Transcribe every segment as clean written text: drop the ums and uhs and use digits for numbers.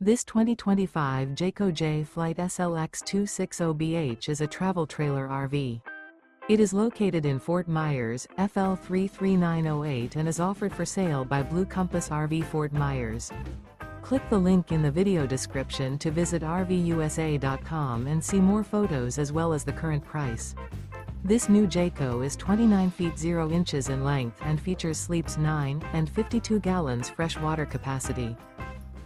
This 2025 Jayco Jay Flight SLX 260BH is a travel trailer RV. It is located in Fort Myers, FL 33908 and is offered for sale by Blue Compass RV Fort Myers. Click the link in the video description to visit RVUSA.com and see more photos as well as the current price. This new Jayco is 29 feet 0 inches in length and features sleeps 9 and 52 gallons fresh water capacity.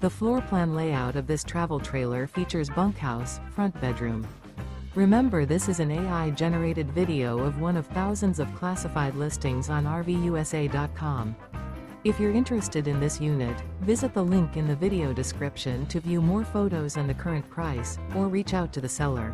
The floor plan layout of this travel trailer features bunkhouse, front bedroom. Remember, this is an AI-generated video of one of thousands of classified listings on RVUSA.com. If you're interested in this unit, visit the link in the video description to view more photos and the current price, or reach out to the seller.